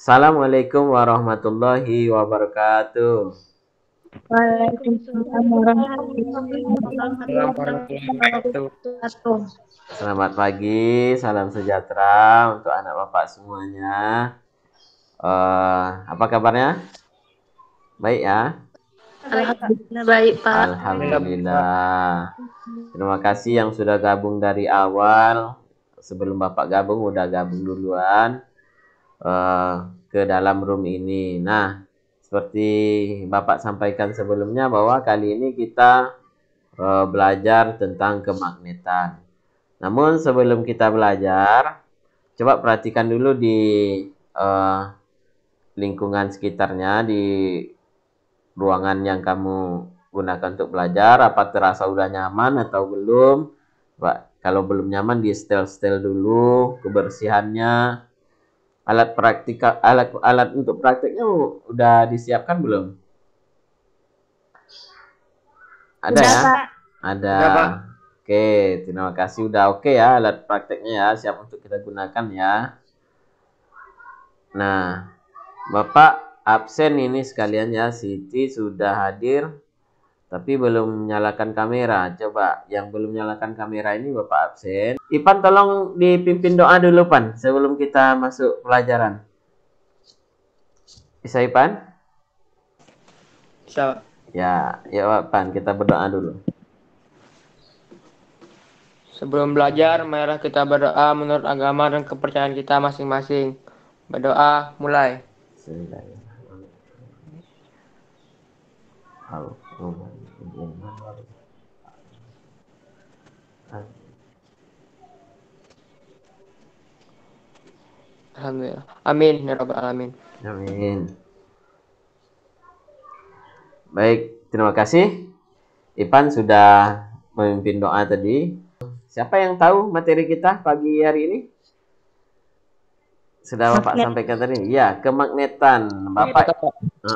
Assalamualaikum warahmatullahi wabarakatuh. Waalaikumsalam warahmatullahi Warahmatullahi wabarakatuh. wabarakatuh. Selamat pagi, salam sejahtera untuk anak bapak semuanya. Apa kabarnya? Baik ya? Alhamdulillah baik, Pak. Alhamdulillah. Terima kasih yang sudah gabung dari awal. Sebelum bapak gabung, udah gabung duluan ke dalam room ini. Nah, seperti bapak sampaikan sebelumnya bahwa kali ini kita belajar tentang kemagnetan. Namun sebelum kita belajar, coba perhatikan dulu di lingkungan sekitarnya, di ruangan yang kamu gunakan untuk belajar. Apa terasa udah nyaman atau belum? Kalau belum nyaman, di setel dulu kebersihannya. Alat untuk praktiknya udah disiapkan belum? Ada Udah, ya? Pak. Ada. Udah, Pak. Oke, terima kasih. Udah oke ya alat prakteknya ya, siap untuk kita gunakan ya. Nah, Bapak absen ini sekalian ya. Siti sudah hadir, tapi belum nyalakan kamera. Coba yang belum nyalakan kamera ini Bapak absen. Ipan tolong dipimpin doa dulu, Pan, sebelum kita masuk pelajaran. Bisa, Ipan? Bisa. Ya, ya Pan, kita berdoa dulu. Sebelum belajar, marilah kita berdoa menurut agama dan kepercayaan kita masing-masing. Berdoa, mulai. Alhamdulillah. Amin ya rabbal alamin. Amin. Baik, terima kasih. Ipan sudah memimpin doa tadi. Siapa yang tahu materi kita pagi hari ini? Sudah Bapak sampaikan tadi? Ya, kemagnetan.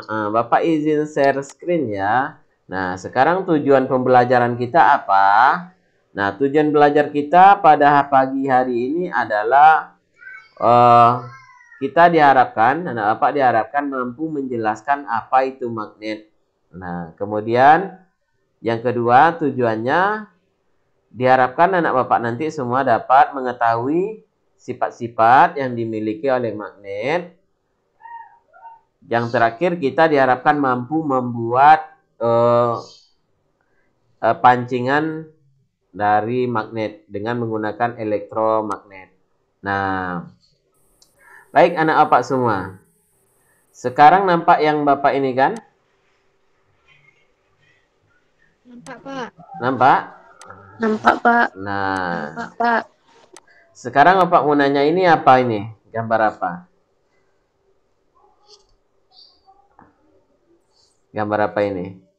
Bapak izin share screen ya. Nah, sekarang tujuan pembelajaran kita apa? Nah, tujuan belajar kita pada pagi hari ini adalah kita diharapkan, anak Bapak diharapkan mampu menjelaskan apa itu magnet. Nah, kemudian yang kedua tujuannya diharapkan anak Bapak nanti semua dapat mengetahui sifat-sifat yang dimiliki oleh magnet. Yang terakhir kita diharapkan mampu membuat pancingan dari magnet dengan menggunakan elektromagnet. Nah, baik anak Bapak semua. Sekarang nampak yang Bapak ini kan? Nampak, Pak. Nampak? Nampak, Pak. Nah, Nampak, Pak. sekarang Bapak mau nanya ini apa ini? Gambar apa? Gambar apa ini?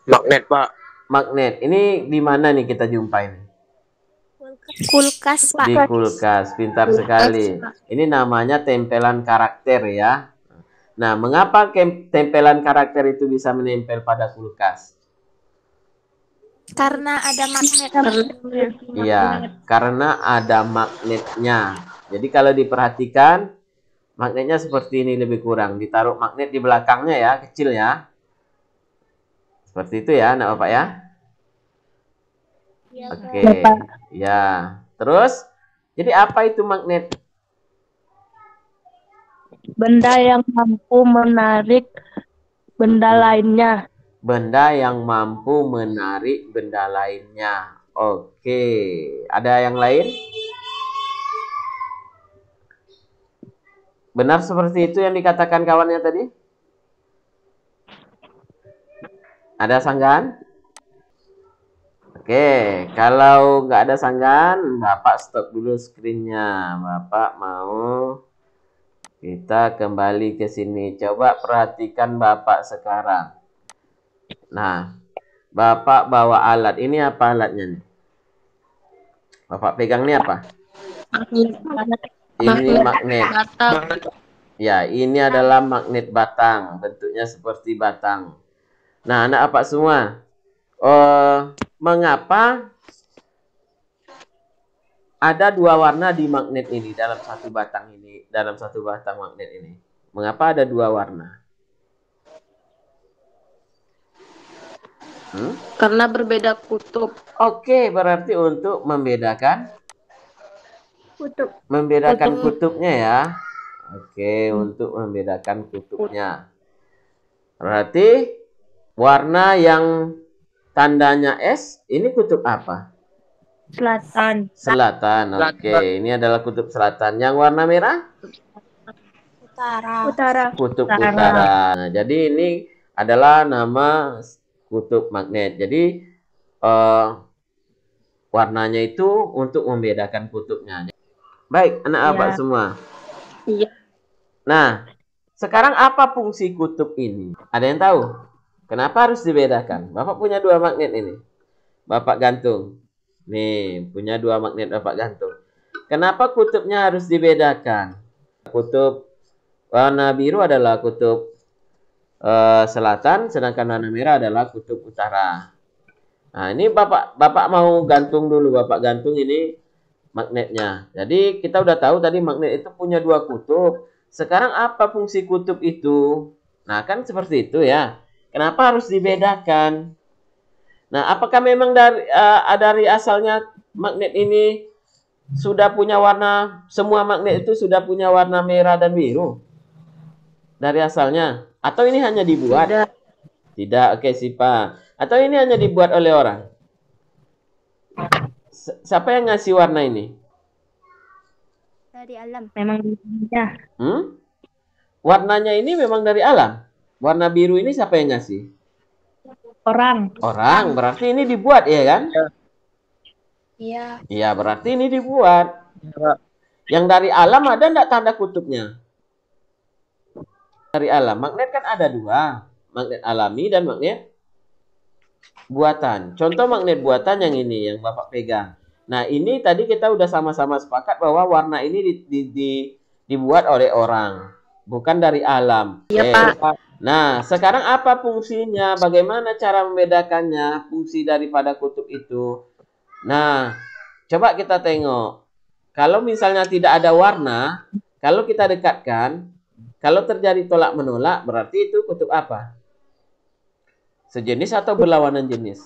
Magnet, Pak. Magnet. Ini di mana nih kita jumpa ini? Kulkas, Pak. Di kulkas. Pintar sekali. Ini namanya tempelan karakter ya. Nah, mengapa tempelan karakter itu bisa menempel pada kulkas? Karena ada magnet. Iya, karena ada magnetnya. Jadi kalau diperhatikan, magnetnya seperti ini lebih kurang. Ditaruh magnet di belakangnya ya, kecil ya. Seperti itu ya, anak Bapak ya. Oke, ya. Terus, jadi apa itu magnet? Benda yang mampu menarik benda lainnya. Benda yang mampu menarik benda lainnya. Oke, ada yang lain? Benar seperti itu yang dikatakan kawannya tadi? Ada sanggahan? Oke, kalau nggak ada sanggahan, Bapak stop dulu screen-nya. Bapak mau kita kembali ke sini. Coba perhatikan Bapak sekarang. Nah, Bapak bawa alat. Ini apa alatnya nih? Bapak pegang ini apa? Ini magnet. Ya, ini adalah magnet batang. Bentuknya seperti batang. Nah, anak Bapak semua. Mengapa ada dua warna di magnet ini dalam satu batang ini, dalam satu batang magnet ini? Mengapa ada dua warna? Karena berbeda kutub. Oke, berarti untuk membedakan kutubnya ya. Oke, untuk membedakan kutubnya. Berarti warna yang tandanya S ini kutub apa? Selatan. Selatan. Oke, ini adalah kutub selatan. Yang warna merah? Utara. Kutub utara. Nah, jadi ini adalah nama kutub magnet. Jadi warnanya itu untuk membedakan kutubnya. Baik, anak abang semua. Iya. Nah, sekarang apa fungsi kutub ini? Ada yang tahu? Kenapa harus dibedakan? Bapak punya dua magnet ini. Bapak gantung. Nih, punya dua magnet Bapak gantung. Kenapa kutubnya harus dibedakan? Kutub warna biru adalah kutub selatan, sedangkan warna merah adalah kutub utara. Nah, ini Bapak mau gantung dulu. Bapak gantung ini magnetnya. Jadi kita udah tahu tadi magnet itu punya dua kutub. Sekarang apa fungsi kutub itu? Nah, kan seperti itu ya. Kenapa harus dibedakan? Nah, apakah memang dari asalnya magnet ini sudah punya warna, semua magnet itu sudah punya warna merah dan biru? Dari asalnya? Atau ini hanya dibuat? Tidak. Oke, Sipa. Atau ini hanya dibuat oleh orang? Siapa yang ngasih warna ini? Dari alam. Memang ya. Warnanya ini memang dari alam. Warna biru ini siapa yang ngasih? Orang. Orang. Berarti ini dibuat, ya kan? Iya. Iya, berarti ini dibuat. Yang dari alam ada enggak tanda kutubnya? Dari alam. Magnet kan ada dua. Magnet alami dan magnet buatan. Contoh magnet buatan yang ini, yang Bapak pegang. Nah, ini tadi kita udah sama-sama sepakat bahwa warna ini dibuat oleh orang. Bukan dari alam. Iya, Pak. Nah, sekarang apa fungsinya? Bagaimana cara membedakannya? Fungsi daripada kutub itu. Nah, coba kita tengok. Kalau misalnya tidak ada warna, kalau kita dekatkan, kalau terjadi tolak-menolak, berarti itu kutub apa? Sejenis atau berlawanan jenis?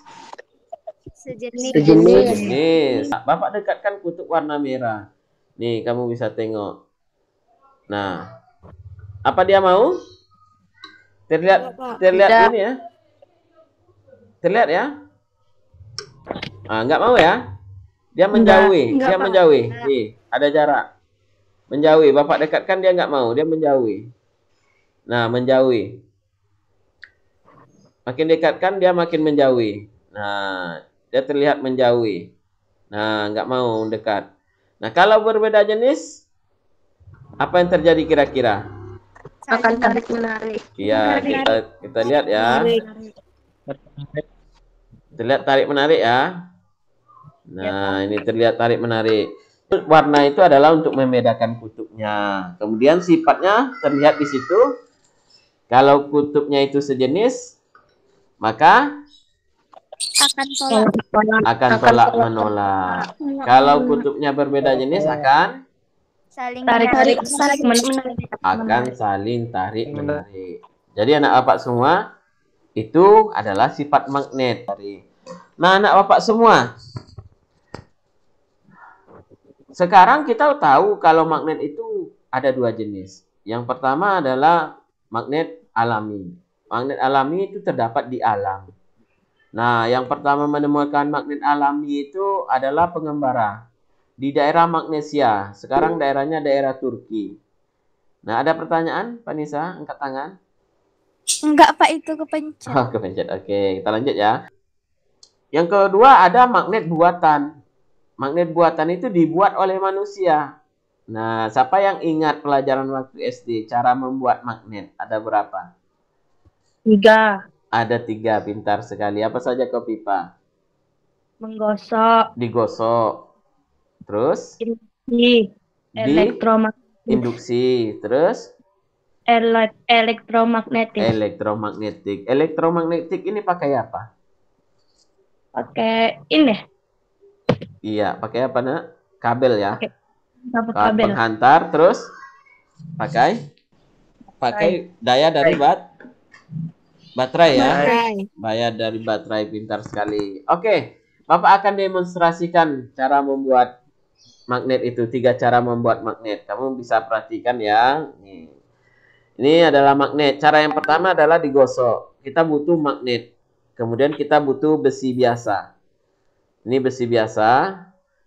Sejenis. Bapak dekatkan kutub warna merah. Nih, kamu bisa tengok. Nah, apa dia mau? Terlihat ini ya? Terlihat ya? Ah, nggak mau ya? Dia menjauhi. Dia menjauhi. Nih, ada jarak. Menjauhi. Bapak dekatkan dia nggak mau. Dia menjauhi. Nah, menjauhi. Makin dekatkan dia makin menjauhi. Nah, dia terlihat menjauhi. Nah, nggak mau dekat. Nah, kalau berbeda jenis, apa yang terjadi kira-kira? Akan tarik menarik. Iya, kita lihat ya. Terlihat tarik menarik ya. Nah, ini terlihat tarik menarik. Warna itu adalah untuk membedakan kutubnya. Kemudian sifatnya terlihat di situ. Kalau kutubnya itu sejenis, maka akan tolak menolak. Kalau kutubnya berbeda jenis akan Saling Tarik-tarik. akan saling tarik menarik. Jadi anak bapak semua itu adalah sifat magnet. Nah, anak bapak semua, sekarang kita tahu kalau magnet itu ada dua jenis. Yang pertama adalah magnet alami. Magnet alami itu terdapat di alam. Nah, yang pertama menemukan magnet alami itu adalah pengembara di daerah Magnesia. Sekarang daerahnya daerah Turki. Nah, ada pertanyaan, Pak Nisa? Angkat tangan. Enggak, Pak, itu kepencet. Oh, kepencet. Oke, kita lanjut ya. Yang kedua ada magnet buatan. Magnet buatan itu dibuat oleh manusia. Nah, siapa yang ingat pelajaran waktu SD cara membuat magnet? Ada berapa? 3. Ada 3, pintar sekali. Apa saja kau pipa? Menggosok. Digosok. Terus? Induksi. Elektromagnetik. Induksi. Terus? Elektromagnetik. Elektromagnetik. Elektromagnetik ini pakai apa? Pakai ini. Iya, pakai apa, Nak? kabel ya. Dapat Kawat kabel. penghantar, terus pakai daya dari baterai ya. Daya dari baterai, pintar sekali. Oke, Bapak akan demonstrasikan cara membuat magnet itu, 3 cara membuat magnet. Kamu bisa perhatikan ya. Nih. Ini adalah magnet. Cara yang pertama adalah digosok. Kita butuh magnet. Kemudian kita butuh besi biasa. Ini besi biasa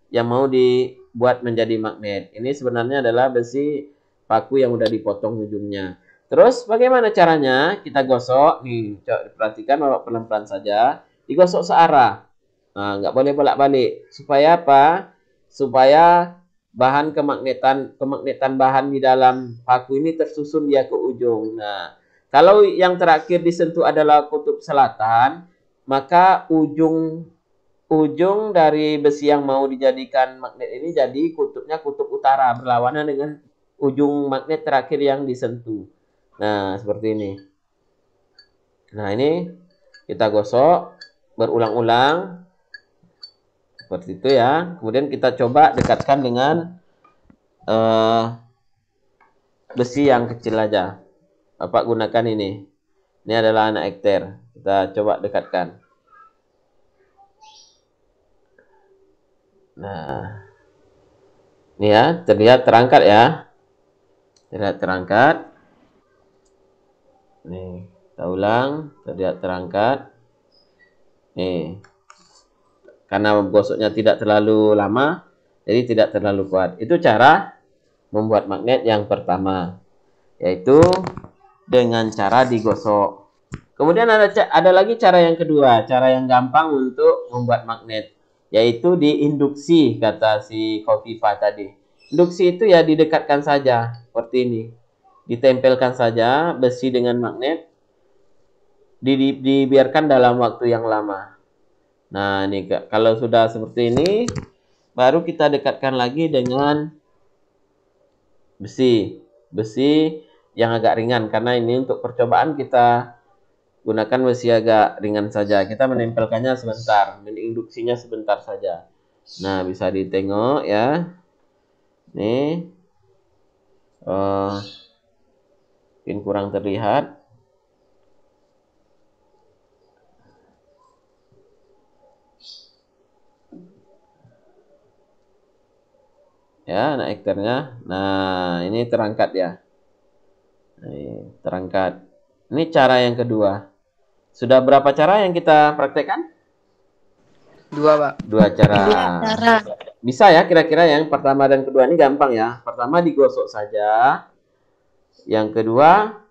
yang mau dibuat menjadi magnet. Ini sebenarnya adalah besi paku yang udah dipotong ujungnya. Terus bagaimana caranya? Kita gosok. Nih, coba diperhatikan, Bapak pelan-pelan saja. Digosok searah. Nah, nggak boleh bolak-balik. Supaya apa? Supaya bahan kemagnetan bahan di dalam paku ini tersusun dia ke ujung. Nah, kalau yang terakhir disentuh adalah kutub selatan, maka ujung dari besi yang mau dijadikan magnet ini jadi kutubnya kutub utara, berlawanan dengan ujung magnet terakhir yang disentuh. Nah, seperti ini. Nah, ini kita gosok berulang-ulang. Seperti itu ya. Kemudian kita coba dekatkan dengan besi yang kecil aja. Bapak gunakan ini. Ini adalah anak ekter. Kita coba dekatkan. Nah, ini ya, terlihat terangkat ya. Terlihat terangkat. Nih, kita ulang, terlihat terangkat. Nih. Karena gosoknya tidak terlalu lama, jadi tidak terlalu kuat. Itu cara membuat magnet yang pertama, yaitu dengan cara digosok. Kemudian ada lagi cara yang kedua, cara yang gampang untuk membuat magnet, yaitu diinduksi, kata si Khofifa tadi. Induksi itu ya didekatkan saja, seperti ini. Ditempelkan saja besi dengan magnet, dibiarkan dalam waktu yang lama. Nah, ini kalau sudah seperti ini, baru kita dekatkan lagi dengan besi yang agak ringan, karena ini untuk percobaan kita gunakan besi agak ringan saja. Kita menempelkannya sebentar, menginduksinya sebentar saja. Nah, bisa ditengok ya. Nih, mungkin kurang terlihat. Ya, anak ekternya. Nah, ini terangkat ya. Nih, terangkat. Ini cara yang kedua. Sudah berapa cara yang kita praktekkan? 2, Pak. 2 cara. Bisa ya kira-kira yang pertama dan kedua ini gampang ya. Pertama digosok saja. Yang kedua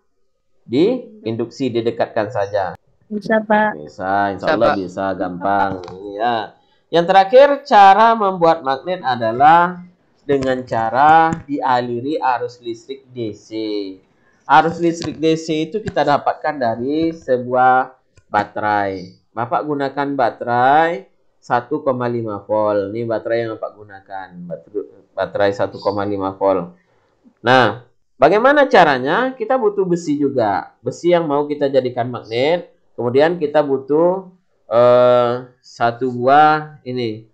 diinduksi, didekatkan saja. Bisa, Pak. Bisa, insya Allah bisa, gampang. Ya. Yang terakhir, cara membuat magnet adalah dengan cara dialiri arus listrik DC. Arus listrik DC itu kita dapatkan dari sebuah baterai. Bapak gunakan baterai 1,5 volt. Ini baterai yang Bapak gunakan. Baterai 1,5 volt. Nah, bagaimana caranya? Kita butuh besi juga. Besi yang mau kita jadikan magnet. Kemudian kita butuh 1 buah ini.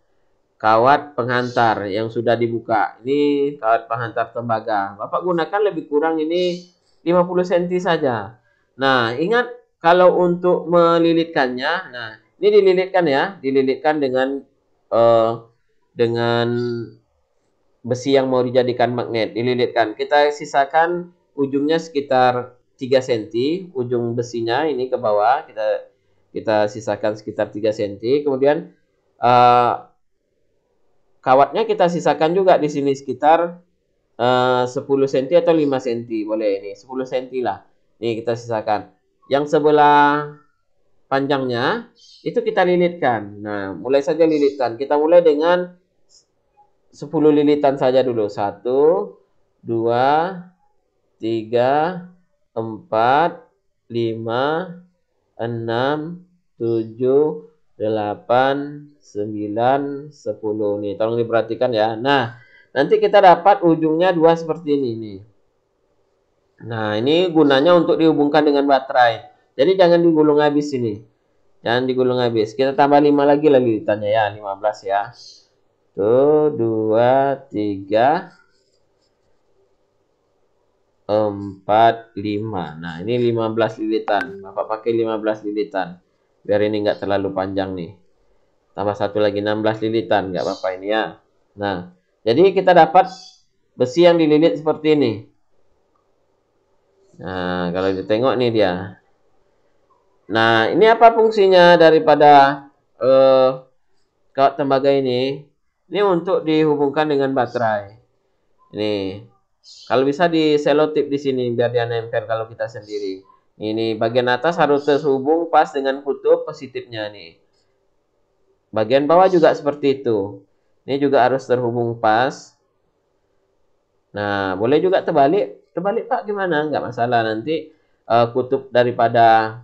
Kawat penghantar yang sudah dibuka. Ini kawat penghantar tembaga. Bapak gunakan lebih kurang ini 50 cm saja. Nah, ingat kalau untuk melilitkannya, nah ini dililitkan ya, dililitkan dengan besi yang mau dijadikan magnet, dililitkan. Kita sisakan ujungnya sekitar 3 cm, ujung besinya ini ke bawah kita sisakan sekitar 3 cm. Kemudian kawatnya kita sisakan juga di sini sekitar 10 cm atau 5 cm. Boleh ini 10 cm lah. Nih kita sisakan. Yang sebelah panjangnya itu kita lilitkan. Nah, mulai saja lilitkan. Kita mulai dengan 10 lilitan saja dulu. 1, 2, 3, 4, 5, 6, 7, 8, 9, 10 nih. Tolong diperhatikan ya. Nah, nanti kita dapat ujungnya 2 seperti ini nih. Nah, ini gunanya untuk dihubungkan dengan baterai. Jadi jangan digulung habis ini. Jangan digulung habis. Kita tambah 5 lagi lah lilitannya ya, 15 ya. 1, 2, 3, 4, 5. Nah, ini 15 lilitan. Bapak pakai 15 lilitan. Biar ini nggak terlalu panjang nih. Tambah satu lagi 16 lilitan. Nggak apa-apa ini ya. Nah, jadi kita dapat besi yang dililit seperti ini. Nah, kalau ditengok nih dia. Nah, ini apa fungsinya daripada kawat tembaga ini? Ini untuk dihubungkan dengan baterai. Ini. Kalau bisa di selotip di sini biar dia nempel kalau kita sendiri. Ini bagian atas harus terhubung pas dengan kutub positifnya nih. Bagian bawah juga seperti itu. Ini juga harus terhubung pas. Nah, boleh juga terbalik. Terbalik Pak gimana? Enggak masalah nanti kutub daripada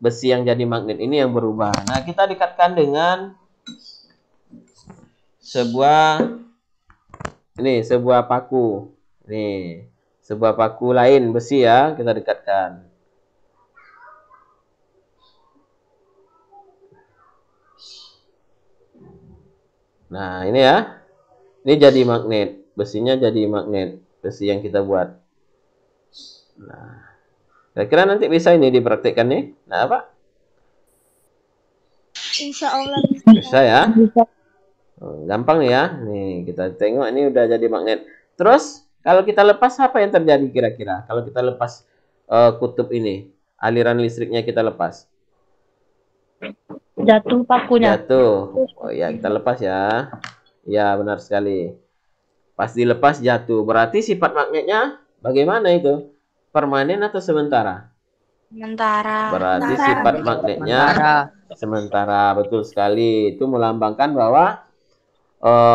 besi yang jadi magnet ini yang berubah. Nah, kita dekatkan dengan sebuah paku. Nih, sebuah paku lain besi ya, kita dekatkan. Nah, ini ya. Ini jadi magnet. Besinya jadi magnet. Besi yang kita buat. Nah, kira-kira nanti bisa ini dipraktikkan nih. Nah, apa? Insya Allah Bisa ya. Gampang nih ya. Nih, kita tengok ini udah jadi magnet. Terus, kalau kita lepas apa yang terjadi kira-kira? Kalau kita lepas kutub ini, aliran listriknya kita lepas. Jatuh pakunya. Jatuh. Oh iya, kita lepas ya. Ya, benar sekali. Pas dilepas jatuh. Berarti sifat magnetnya bagaimana itu? Permanen atau sementara? sementara. Berarti sifat magnetnya sementara. Betul sekali. Itu melambangkan bahwa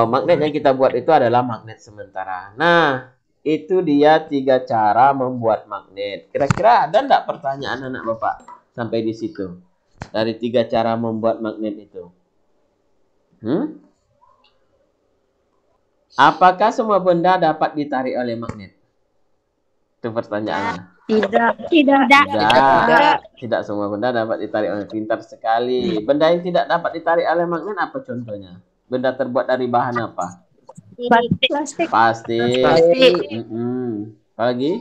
magnet yang kita buat itu adalah magnet sementara. Nah, itu dia 3 cara membuat magnet. Kira-kira ada enggak pertanyaan anak Bapak sampai di situ? Dari 3 cara membuat magnet itu. Apakah semua benda dapat ditarik oleh magnet? Itu pertanyaannya. Tidak semua benda dapat ditarik oleh. Pintar sekali. Benda yang tidak dapat ditarik oleh magnet apa contohnya? Benda terbuat dari bahan apa? Plastik. Apa lagi?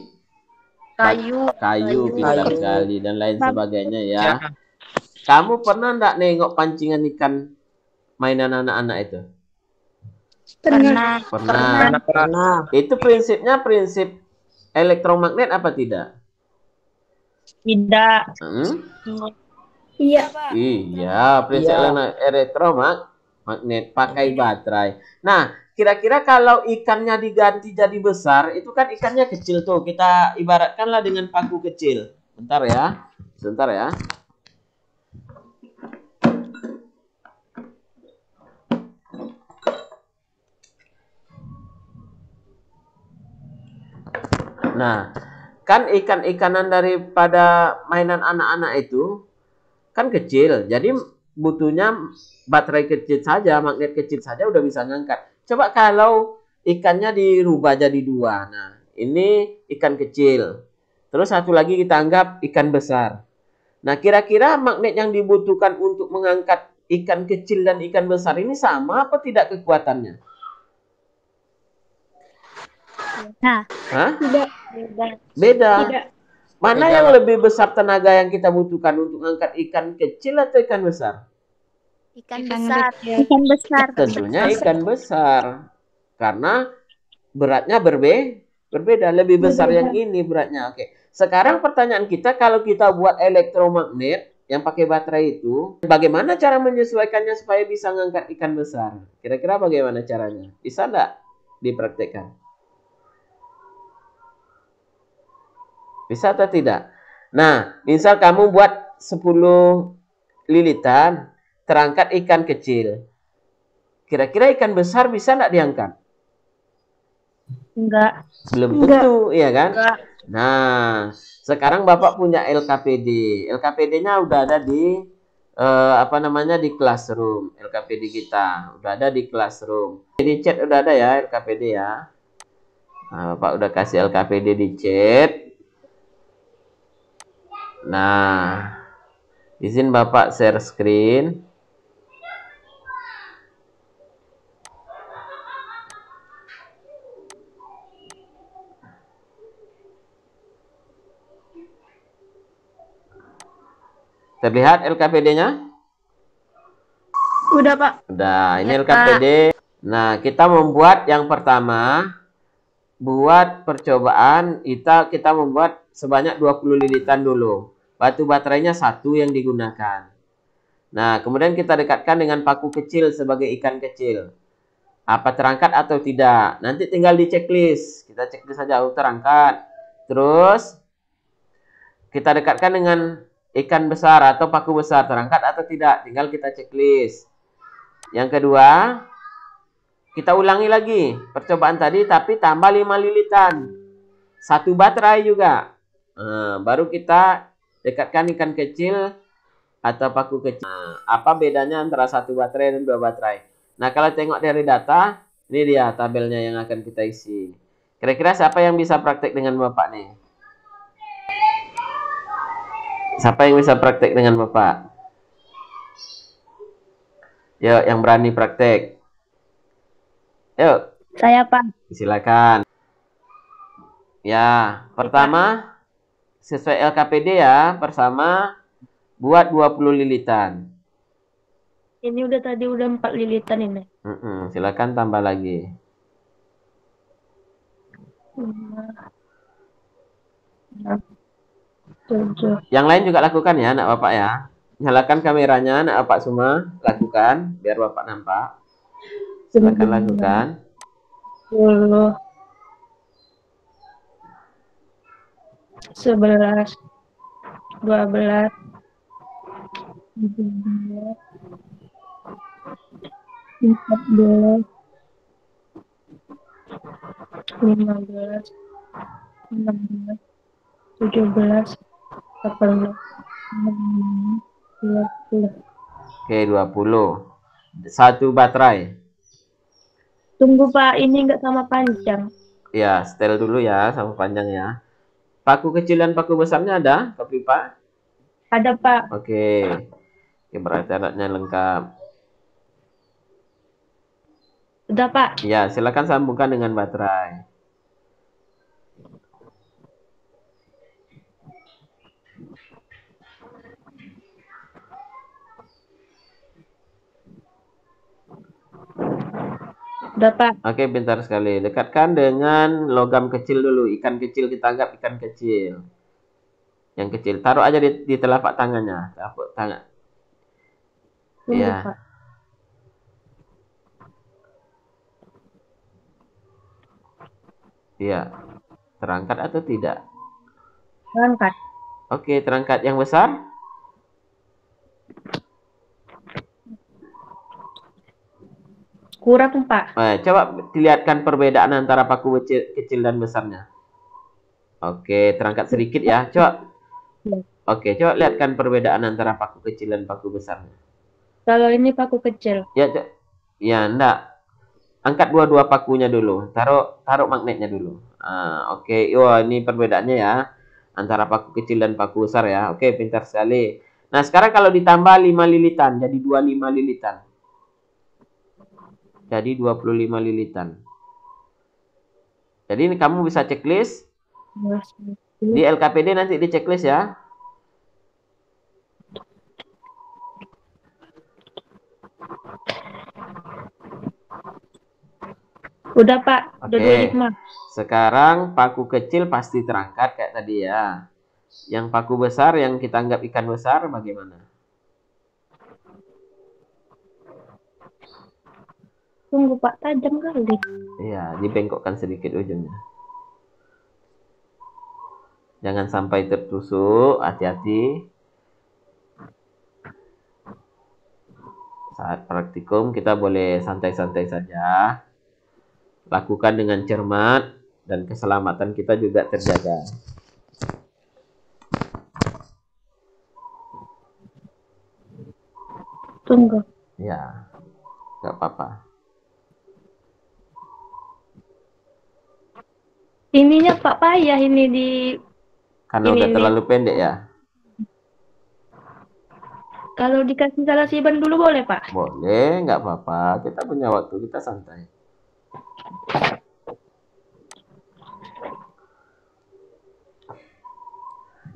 Kayu, pintar sekali dan lain sebagainya ya. Kamu pernah enggak nengok pancingan ikan mainan anak-anak itu? Pernah. Itu prinsipnya prinsip elektromagnet apa tidak? Tidak. Iya, prinsip elektromagnet pakai baterai. Nah, kira-kira kalau ikannya diganti jadi besar, itu kan ikannya kecil tuh. Kita ibaratkanlah dengan paku kecil. Bentar ya. Sebentar ya. Nah, kan ikan-ikanan daripada mainan anak-anak itu kan kecil. Jadi butuhnya baterai kecil saja, magnet kecil saja udah bisa ngangkat. Coba kalau ikannya dirubah jadi 2. Nah, ini ikan kecil. Terus satu lagi kita anggap ikan besar. Nah, kira-kira magnet yang dibutuhkan untuk mengangkat ikan kecil dan ikan besar ini sama apa tidak kekuatannya? Beda. Mana yang lebih besar tenaga yang kita butuhkan untuk mengangkat ikan kecil atau ikan besar? Ikan besar. Tentunya ikan besar. Karena beratnya berbeda. Lebih besar yang ini beratnya. Oke. Sekarang pertanyaan kita, kalau kita buat elektromagnet yang pakai baterai itu, bagaimana cara menyesuaikannya supaya bisa mengangkat ikan besar? Kira-kira bagaimana caranya? Bisa enggak dipraktekkan? Bisa atau tidak? Nah, misal kamu buat 10 lilitan, terangkat ikan kecil. Kira-kira ikan besar bisa enggak diangkat? Enggak. Belum tentu, iya kan? Enggak. Nah, sekarang Bapak punya LKPD. LKPD-nya udah ada di di Classroom. LKPD kita udah ada di Classroom. Di chat udah ada ya LKPD ya. Nah, Bapak udah kasih LKPD di chat. Nah, izin Bapak share screen. Terlihat LKPD-nya? Udah, Pak. Udah, ini Ya, LKPD. Nah, kita membuat yang pertama, buat percobaan, kita membuat sebanyak 20 lilitan dulu. Batu baterainya 1 yang digunakan. Nah, kemudian kita dekatkan dengan paku kecil sebagai ikan kecil. Apa terangkat atau tidak? Nanti tinggal di checklist. Kita checklist saja, terangkat. Terus, kita dekatkan dengan ikan besar atau paku besar. Terangkat atau tidak? Tinggal kita checklist. Yang kedua, kita ulangi lagi percobaan tadi, tapi tambah 5 lilitan. 1 baterai juga. Baru kita dekatkan ikan kecil atau paku kecil. Apa bedanya antara 1 baterai dan 2 baterai? Nah, kalau tengok dari data, ini dia tabelnya yang akan kita isi. Kira-kira siapa yang bisa praktek dengan Bapak nih? Siapa yang bisa praktek dengan Bapak? Yuk, yang berani praktek. Yuk. Saya, Pak. Silakan. Ya, pertama sesuai LKPD ya, pertama buat 20 lilitan. Ini tadi udah 4 lilitan ini. Silakan tambah lagi. 5, 7. Yang lain juga lakukan ya, anak Bapak ya. Nyalakan kameranya, anak Bapak semua lakukan biar Bapak nampak. Silakan lakukan. 10, 11, 12, 13, 14, 15, 16, 17, 18, 19, 20. Oke, 20. 1 baterai. Tunggu, Pak, ini enggak sama panjang. Ya, setel dulu ya sama panjang ya. Paku kecil dan paku besarnya ada, Kopi Pak? Ada, Pak. Oke. Oke, berarti alatnya lengkap. Udah, Pak. Ya, silakan sambungkan dengan baterai. Udah, Pak. Oke, pintar sekali. Dekatkan dengan logam kecil dulu. Ikan kecil, kita anggap ikan kecil. Yang kecil. Taruh aja di telapak tangannya. Telapak tangan. Tunggu, Ya. Pak. Iya. Terangkat atau tidak? Angkat. Oke, terangkat yang besar. Kurang, Pak. Coba dilihatkan perbedaan antara paku kecil dan besarnya. Oke, terangkat sedikit ya. Coba. Oke, coba lihatkan perbedaan antara paku kecil dan paku besarnya. Kalau ini paku kecil. Ya, ya enggak. Angkat dua-dua pakunya dulu. Taruh magnetnya dulu. Oke. Wah, ini perbedaannya ya. Antara paku kecil dan paku besar ya. Oke, pintar sekali. Nah, sekarang kalau ditambah 5 lilitan, jadi 25 lilitan. Jadi 25 lilitan. Jadi ini kamu bisa checklist. Di LKPD nanti di checklist ya. Udah, Pak. Udah 25. Sekarang paku kecil pasti terangkat kayak tadi ya. Yang paku besar yang kita anggap ikan besar bagaimana? Tunggu, Pak. Tajam kali. Iya, dibengkokkan sedikit ujungnya. Jangan sampai tertusuk, hati-hati. Saat praktikum kita boleh santai-santai saja. Lakukan dengan cermat dan keselamatan kita juga terjaga. Tunggu. Ya, nggak apa-apa. Ininya Pak payah ini di. Karena udah terlalu pendek ya. Kalau dikasih salah siban dulu boleh, Pak? Boleh, nggak apa-apa. Kita punya waktu, kita santai.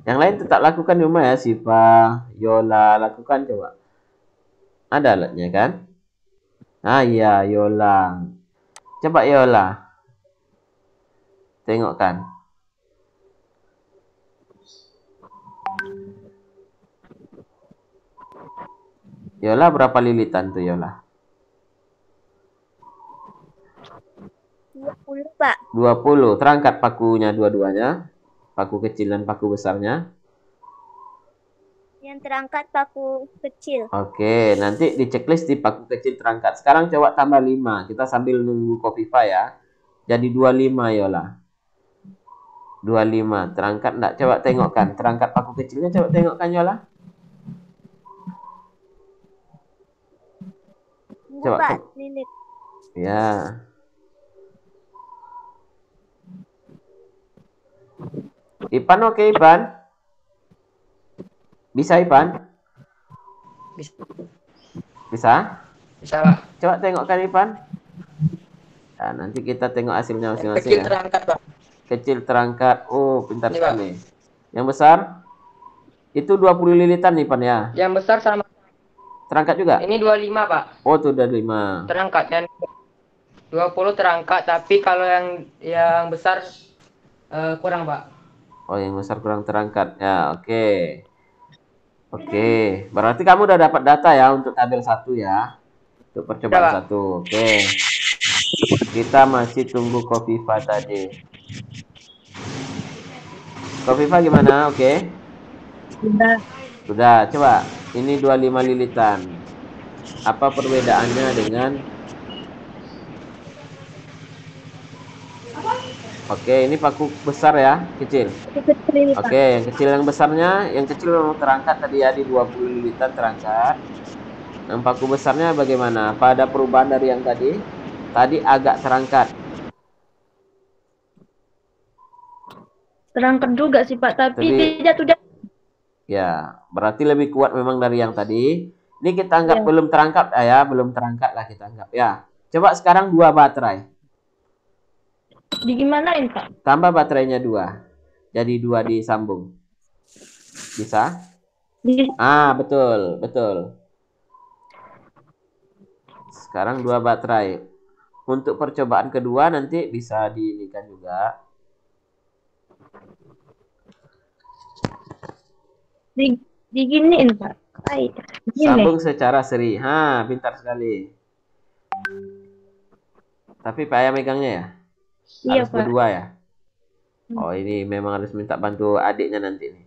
Yang lain tetap lakukan di rumah ya, Siva, Yola, lakukan coba. Ada alatnya kan? Ah iya, Yola. Coba Yola. Tengokkan. Yola berapa lilitan tuh Yola? 20, Pak. 20. Terangkat pakunya dua-duanya. Paku kecil dan paku besarnya. Yang terangkat paku kecil. Oke, nanti di checklist di paku kecil terangkat. Sekarang coba tambah 5. Kita sambil nunggu Kofifa ya. Jadi 25 Yola. 25. Terangkat enggak? Coba tengokkan. Terangkat paku kecilnya coba tengokkan Yola. Coba. Pak, lilit. Ya. Ipan oke Ipan? Bisa Ipan? Bisa. Bisa? Bisa, Pak. Coba tengokkan Ipan. Nah, nanti kita tengok hasilnya masing-masing Kecil ya. terangkat, Pak. Kecil terangkat. Oh, pintar Ini, sekali. Yang besar? Itu 20 lilitan nih, Pan ya. Yang besar sama. Terangkat juga? Ini 25, Pak. Oh, itu udah 5. Terangkat dan 20 terangkat, tapi kalau yang besar kurang, Pak. Oh, yang besar kurang terangkat. Ya, oke. Oke, berarti kamu udah dapat data ya untuk tabel 1 ya. Untuk percobaan 1. Oke. Kita masih tunggu Kofifa tadi. Kofifa gimana? Oke. Sudah, coba. Ini 25 lilitan. Apa perbedaannya dengan Oke, ini paku besar ya, kecil. Oke, yang kecil yang besarnya, yang kecil memang terangkat tadi ya di 20 lilitan terangkat. Yang paku besarnya bagaimana? Apa ada perubahan dari yang tadi? Tadi agak terangkat. Terangkat juga sih Pak, tapi tidak. Ya, berarti lebih kuat memang dari yang tadi. Ini kita anggap belum terangkat ya, belum terangkat lah kita anggap ya. Coba sekarang 2 baterai. Digimanain Pak? Tambah baterainya 2. Jadi 2 disambung. Bisa? Ah, betul, betul. Sekarang 2 baterai. Untuk percobaan kedua nanti bisa diinikan juga. Diginiin Pak. Sambung secara seri. Ha, pintar sekali. Tapi Pak Ayah megangnya ya? Iya, harus berdua ya? Oh, ini memang harus minta bantu adiknya nanti nih.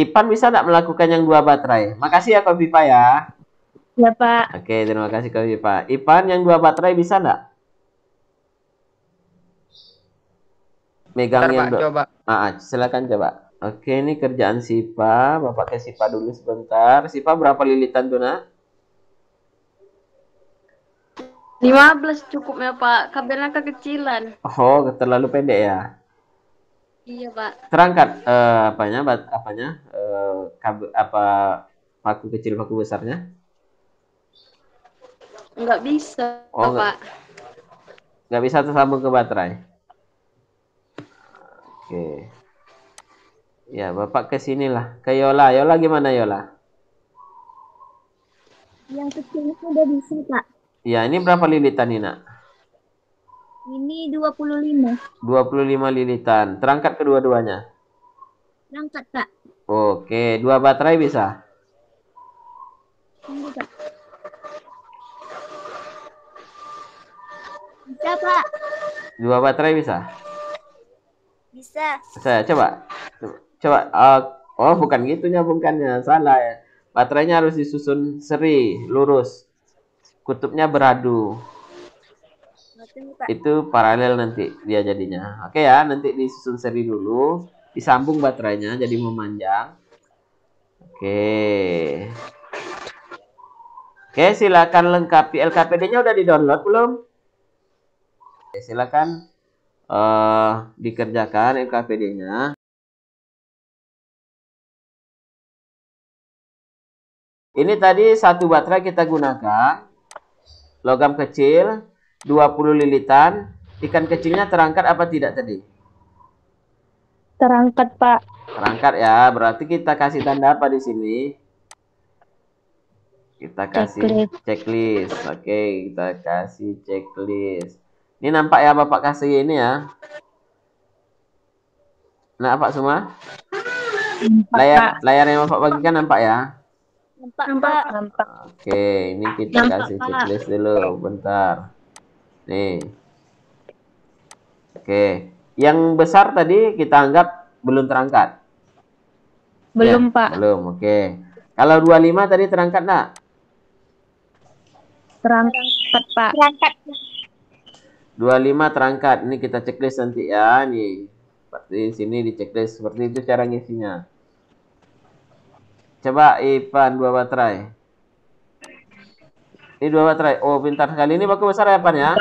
Ipan bisa nggak melakukan yang 2 baterai? Makasih ya Kofifa ya. Ya Pak. Oke, terima kasih Kofifa. Ipan yang 2 baterai bisa nggak? Megang yang coba. Silakan coba. Oke, ini kerjaan Sipa. Bapak ke Sipa dulu sebentar. Sipa berapa lilitan tuh, Nak? 15 cukupnya Pak, kabelnya kekecilan. Oh, terlalu pendek ya? Iya Pak. Terangkat paku kecil paku besarnya? Nggak bisa Pak. Nggak bisa tersambung ke baterai? Oke. Ya, Bapak ke sinilah. Ke Yola. Yola gimana Yola? Yang kecilnya udah bisa Pak. Ya, ini berapa lilitan ini, Nak? Ini 25. 25 lilitan. Terangkat kedua-duanya? Terangkat, Pak. Oke, 2 baterai bisa? Tunggu, Pak. Bisa, Pak. 2 baterai bisa? Bisa. Saya coba. Oh, bukan gitu nyambungkannya. Salah ya. Baterainya harus disusun seri, lurus. Kutubnya beradu. Itu paralel nanti dia jadinya. Oke ya, nanti disusun seri dulu, disambung baterainya jadi memanjang. Oke, silakan lengkapi. LKPD-nya udah di-download belum? Oke, silakan dikerjakan LKPD-nya. Ini tadi 1 baterai kita gunakan. Logam kecil 20 lilitan. Ikan kecilnya terangkat apa tidak tadi? Terangkat, Pak. Terangkat ya. Berarti kita kasih tanda apa di sini? Kita kasih checklist. Oke, kita kasih checklist. Ini nampak ya Bapak kasih ini ya. Nampak semua? Layar yang Bapak bagikan nampak ya? Nampak. Oke, ini kita kasih checklist dulu. Bentar. Nih. Oke. Yang besar tadi kita anggap belum terangkat. Belum, Ya, Pak. belum. Oke. Kalau 25 tadi terangkat enggak? Terangkat, Pak. 25 terangkat. Ini kita checklist nanti ya. Nih. Seperti sini di checklist. Seperti itu cara ngisinya. Coba Ipan 2 baterai. Ini 2 baterai. Oh, pintar sekali. Ini baku besar ya, Pan ya?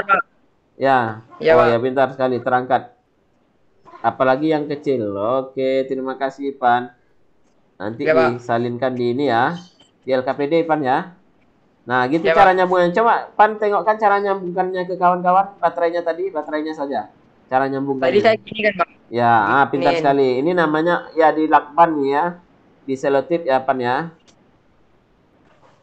Ya. Ya, Oh, Pak. ya pintar sekali. Terangkat. Apalagi yang kecil. Oke, terima kasih Ipan. Nanti Ya, Pak. disalinkan di ini ya. Di LKPD Ipan ya. Nah, gitu Ya, cara Pak. nyambungnya. Coba Pan tengokkan cara nyambungkannya ke kawan-kawan. Baterainya tadi, baterainya saja. Cara nyambungkannya. Tadi saya gini kan, Pak. Ya, pintar Ini. sekali. Ini namanya ya di lakban ya. Di selotip ya, Pan ya.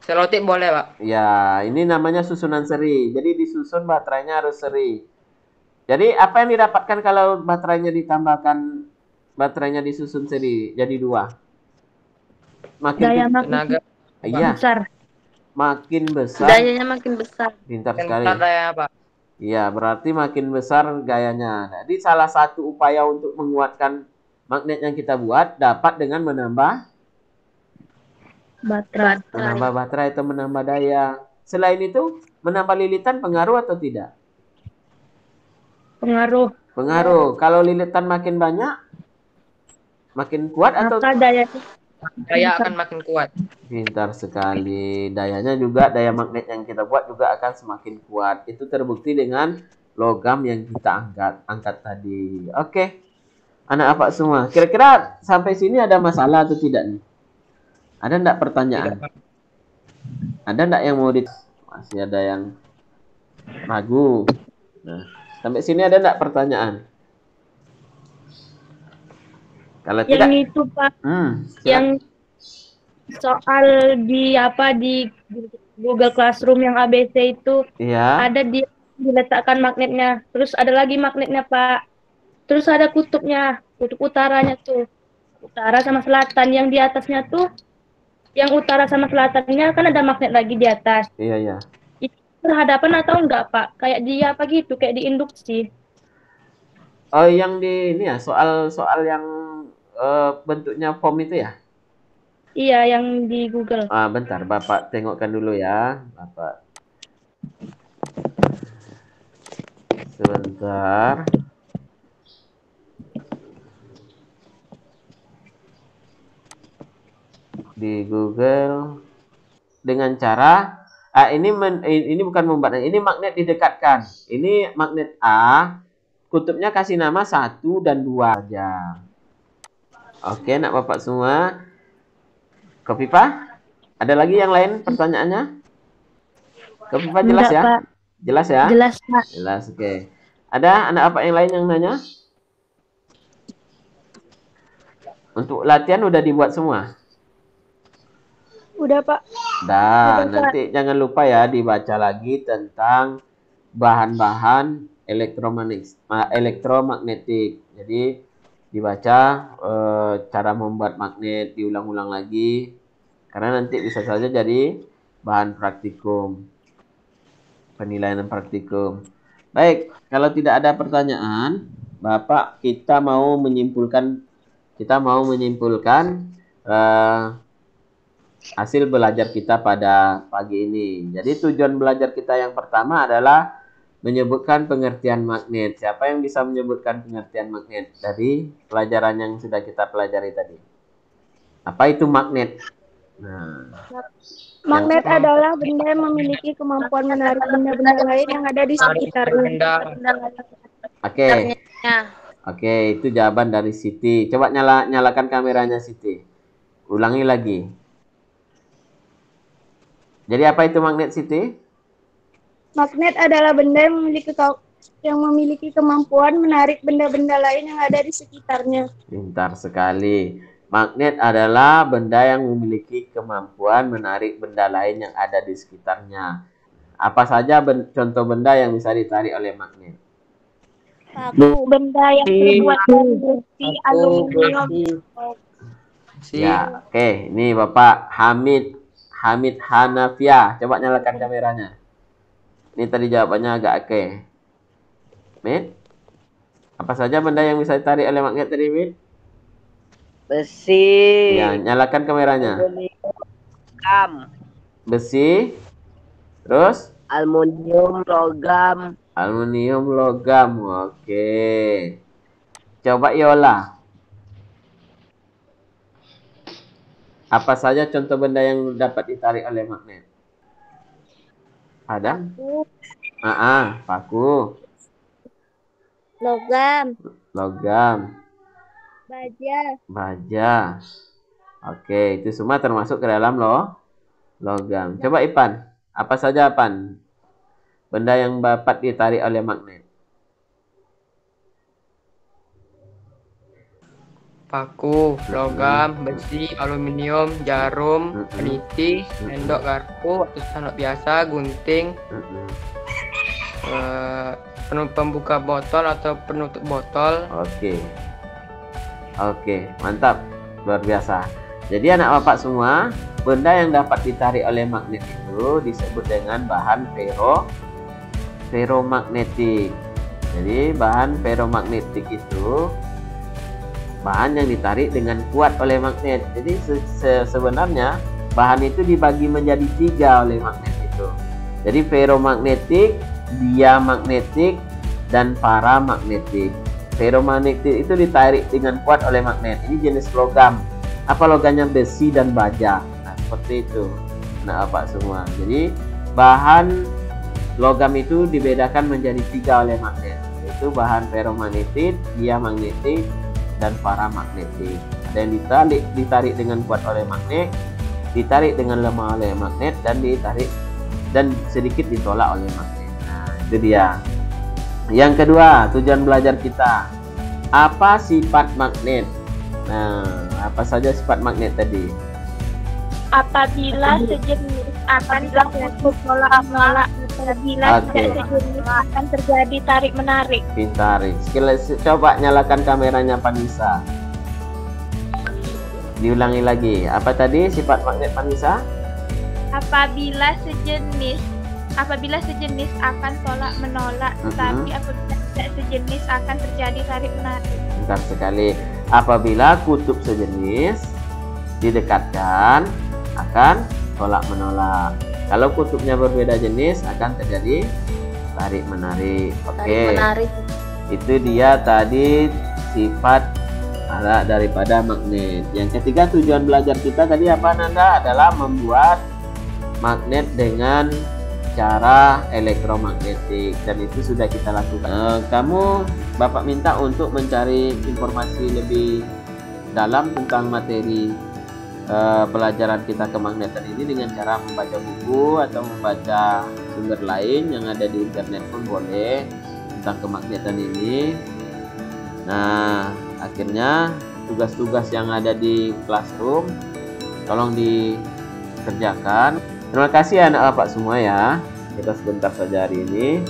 Selotip boleh, Pak. Ya, ini namanya susunan seri. Jadi disusun baterainya harus seri. Jadi apa yang didapatkan kalau baterainya ditambahkan, baterainya disusun seri jadi 2? Makin Daya Tenaga. iya, besar. makin besar. Dayanya makin besar. Pintar Dan sekali. besar daya, Pak. Iya, berarti makin besar gayanya. Jadi salah satu upaya untuk menguatkan magnet yang kita buat dapat dengan menambah baterai atau menambah daya. Selain itu, menambah lilitan pengaruh atau tidak? Pengaruh. Pengaruh. Kalau lilitan makin banyak, makin kuat atau Maka daya Daya akan makin kuat. pintar sekali. Dayanya juga, daya magnet yang kita buat juga akan semakin kuat. Itu terbukti dengan logam yang kita angkat tadi. Oke. Anak apa semua? Kira-kira sampai sini ada masalah atau tidak nih? Ada enggak pertanyaan? Tidak, Pak. Ada enggak yang mau masih ada yang ragu? Nah, sampai sini ada enggak pertanyaan? Kalau yang tidak, itu, Pak. silakan. Yang soal di Google Classroom yang ABC itu Iya. ada diletakkan magnetnya. Terus ada lagi magnetnya, Pak. Terus ada kutubnya, kutub utaranya tuh. Utara sama selatan. Yang di atasnya tuh, yang utara sama selatannya kan ada magnet lagi di atas. Iya, iya. Itu berhadapan atau enggak, Pak? Kayak dia apa gitu, kayak di induksi. Oh, yang di ini ya, soal yang bentuknya form itu ya? Iya, yang di Google. Bentar, Bapak tengokkan dulu ya, Bapak. Sebentar. Di Google dengan cara ini bukan membuat, ini magnet didekatkan. Ini magnet A, kutubnya kasih nama 1 dan 2 aja. Oke, nak Bapak semua. Kopipa? Ada lagi yang lain pertanyaannya? Kopipa jelas Enggak, ya? Pak. Jelas ya? Jelas, Pak. Jelas, oke. Ada anak apa yang lain yang nanya? Untuk latihan udah dibuat semua? Udah, Pak. Dah, nanti jangan lupa ya dibaca lagi tentang bahan-bahan elektromagnetik. Jadi dibaca cara membuat magnet, diulang-ulang lagi. Karena nanti bisa saja jadi bahan praktikum. Penilaian praktikum. Baik, kalau tidak ada pertanyaan, Bapak kita mau menyimpulkan hasil belajar kita pada pagi ini. Jadi tujuan belajar kita yang pertama adalah menyebutkan pengertian magnet. Siapa yang bisa menyebutkan pengertian magnet dari pelajaran yang sudah kita pelajari tadi? Apa itu magnet? Nah, Magnet adalah benda yang memiliki kemampuan menarik benda-benda lain yang ada di sekitarnya. oke. Oke, itu jawaban dari Siti. Coba nyalakan kameranya Siti. Ulangi lagi. Jadi apa itu magnet, Siti? Magnet adalah benda yang memiliki yang memiliki kemampuan menarik benda-benda lain yang ada di sekitarnya. Pintar sekali. Magnet adalah benda yang memiliki kemampuan menarik benda lain yang ada di sekitarnya. Apa saja contoh benda yang bisa ditarik oleh magnet? Paku, benda yang terbuat dari besi, aluminium. Ya, oke. Ini Bapak Hamid Hanafiah. Coba nyalakan kameranya. Ini tadi jawabannya agak oke. Mit, apa saja benda yang bisa ditarik oleh magnet tadi, Mit? Besi. Ya, nyalakan kameranya. Logam. Besi. Terus? Aluminium, logam. Aluminium, logam. Oke. Coba Yola. Apa saja contoh benda yang dapat ditarik oleh magnet? Ada? Paku. Logam. Logam. Baja. Oke, itu semua termasuk ke dalam logam. Coba Ipan. Apa saja, Pan? Benda yang dapat ditarik oleh magnet. Paku, logam, besi, aluminium, jarum, peniti, sendok garpu, atau sendok biasa, gunting, pembuka botol atau penutup botol. Oke, mantap, luar biasa. Jadi anak bapak semua, benda yang dapat ditarik oleh magnet itu disebut dengan bahan feromagnetik. Jadi bahan feromagnetik itu bahan yang ditarik dengan kuat oleh magnet. Jadi sebenarnya bahan itu dibagi menjadi 3 oleh magnet itu. Jadi feromagnetik, diamagnetik, dan paramagnetik. Feromagnetik itu ditarik dengan kuat oleh magnet. Ini jenis logam. Apa logamnya? Besi dan baja. Nah, seperti itu. Nah, Bapak semua. Jadi bahan logam itu dibedakan menjadi 3 oleh magnet. Yaitu bahan feromagnetik, diamagnetik, dan paramagnetik. Ada yang ditarik dengan kuat oleh magnet, ditarik dengan lemah oleh magnet, dan ditarik dan sedikit ditolak oleh magnet. Nah, itu dia. Yang kedua, tujuan belajar kita. Apa sifat magnet? Nah, apa saja sifat magnet tadi? Apabila sejenis akan terjadi tolak-menolak, apabila tidak sejenis akan terjadi tarik-menarik. Pintar. Coba nyalakan kameranya Panisa. Diulangi lagi. Apa tadi sifat magnet Panisa? Apabila sejenis akan tolak-menolak, tetapi apabila tidak sejenis akan terjadi tarik-menarik. Pintar sekali. Apabila kutub sejenis didekatkan, akan tolak-menolak. Kalau kutubnya berbeda jenis, akan terjadi tarik-menarik. Oke. Itu dia tadi sifat daripada magnet. Yang ketiga, tujuan belajar kita tadi apa, Nanda? Adalah membuat magnet dengan cara elektromagnetik, dan itu sudah kita lakukan. Kamu Bapak minta untuk mencari informasi lebih dalam tentang materi pelajaran kita kemagnetan ini dengan cara membaca buku atau membaca sumber lain yang ada di internet pun boleh tentang kemagnetan ini. Nah, akhirnya tugas-tugas yang ada di classroom tolong dikerjakan. Terima kasih anak bapak semua ya. Kita sebentar saja hari ini.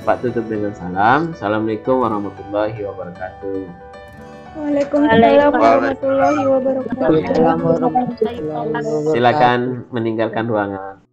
Pak tutup dengan salam. Assalamualaikum warahmatullahi wabarakatuh. Waalaikumsalam warahmatullahi wabarakatuh. Silakan meninggalkan ruangan.